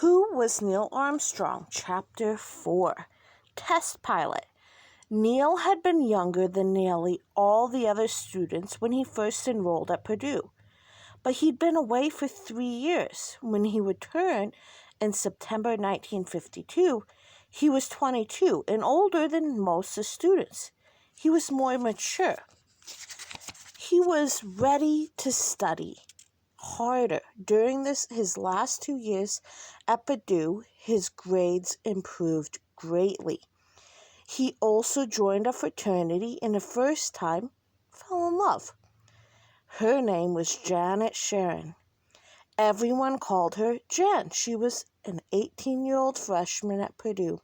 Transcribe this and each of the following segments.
Who was Neil Armstrong? Chapter 4. Test Pilot. Neil had been younger than nearly all the other students when he first enrolled at Purdue, but he'd been away for 3 years. When he returned in September 1952, he was 22 and older than most of the students. He was more mature. He was ready to study harder. During his last 2 years at Purdue, his grades improved greatly. He also joined a fraternity and the first time fell in love. Her name was Janet Sharon. Everyone called her Jan. She was an 18-year-old freshman at Purdue.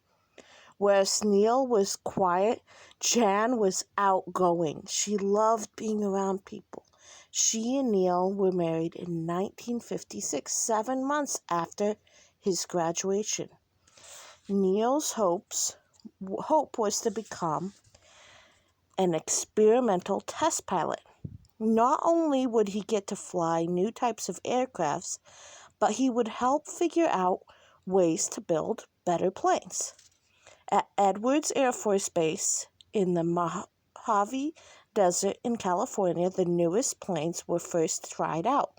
Whereas Neil was quiet, Jan was outgoing. She loved being around people. She and Neil were married in 1956, 7 months after his graduation. Neil's hope was to become an experimental test pilot. Not only would he get to fly new types of aircrafts, but he would help figure out ways to build better planes. At Edwards Air Force Base in the Mojave Desert in California, the newest planes were first tried out.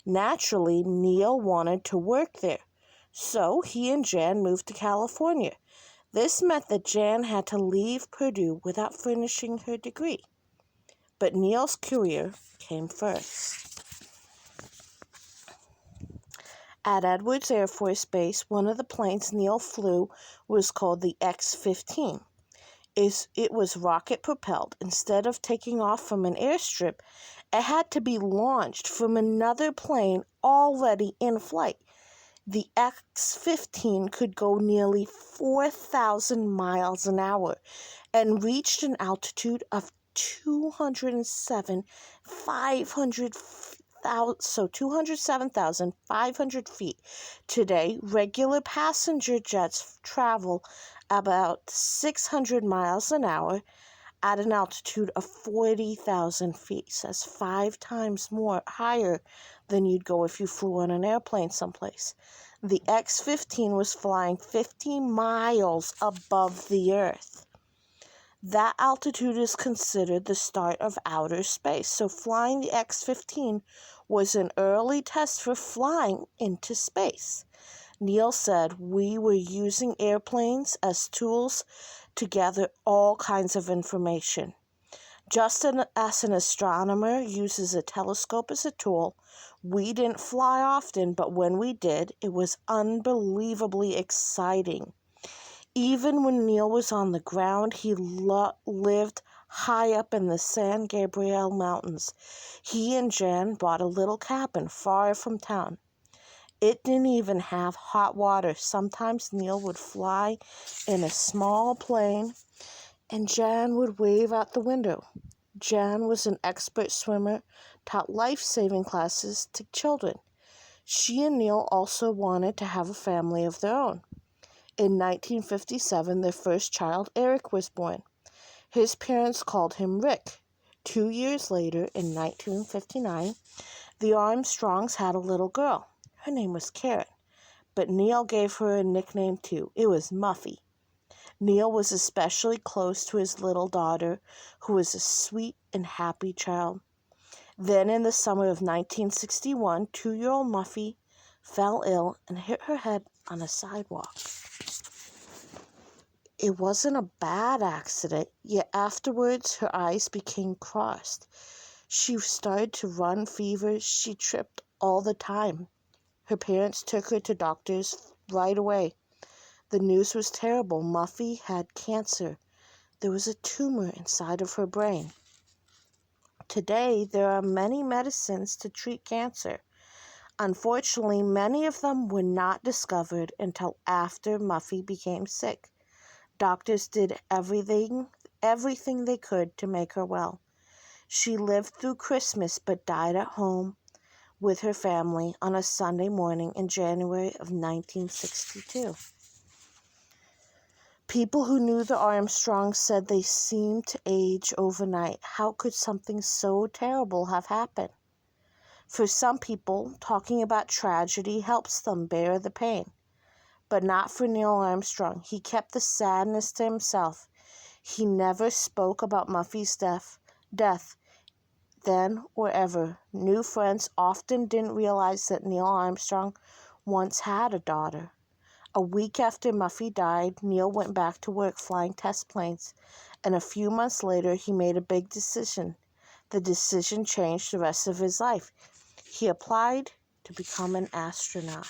Naturally, Neil wanted to work there, so he and Jan moved to California. This meant that Jan had to leave Purdue without finishing her degree. But Neil's career came first. At Edwards Air Force Base, one of the planes Neil flew was called the X-15. It was rocket-propelled. Instead of taking off from an airstrip, it had to be launched from another plane already in flight. The X-15 could go nearly 4,000 miles an hour and reached an altitude of 207,500 feet. Today, regular passenger jets travel about 600 miles an hour at an altitude of 40,000 feet. So that's 5 times more higher than you'd go if you flew on an airplane someplace. The X-15 was flying 50 miles above the Earth. That altitude is considered the start of outer space. So flying the X-15 was an early test for flying into space. Neil said, "We were using airplanes as tools to gather all kinds of information. Just as an astronomer uses a telescope as a tool, we didn't fly often, but when we did, it was unbelievably exciting." Even when Neil was on the ground, he lived high up in the San Gabriel Mountains. He and Jan bought a little cabin far from town. It didn't even have hot water. Sometimes Neil would fly in a small plane, and Jan would wave out the window. Jan was an expert swimmer, taught life-saving classes to children. She and Neil also wanted to have a family of their own. In 1957, their first child, Eric, was born. His parents called him Rick. 2 years later, in 1959, the Armstrongs had a little girl. Her name was Karen, but Neil gave her a nickname too. It was Muffy. Neil was especially close to his little daughter, who was a sweet and happy child. Then in the summer of 1961, 2-year-old Muffy fell ill and hit her head on a sidewalk. It wasn't a bad accident, yet afterwards her eyes became crossed. She started to run fevers. She tripped all the time. Her parents took her to doctors right away. The news was terrible. Muffy had cancer. There was a tumor inside of her brain. Today, there are many medicines to treat cancer. Unfortunately, many of them were not discovered until after Muffy became sick. Doctors did everything they could to make her well. She lived through Christmas but died at home with her family on a Sunday morning in January of 1962. People who knew the Armstrongs said they seemed to age overnight. How could something so terrible have happened? For some people, talking about tragedy helps them bear the pain. But not for Neil Armstrong. He kept the sadness to himself. He never spoke about Muffy's death then or ever. New friends often didn't realize that Neil Armstrong once had a daughter. A week after Muffy died, Neil went back to work flying test planes, and a few months later he made a big decision. The decision changed the rest of his life. He applied to become an astronaut.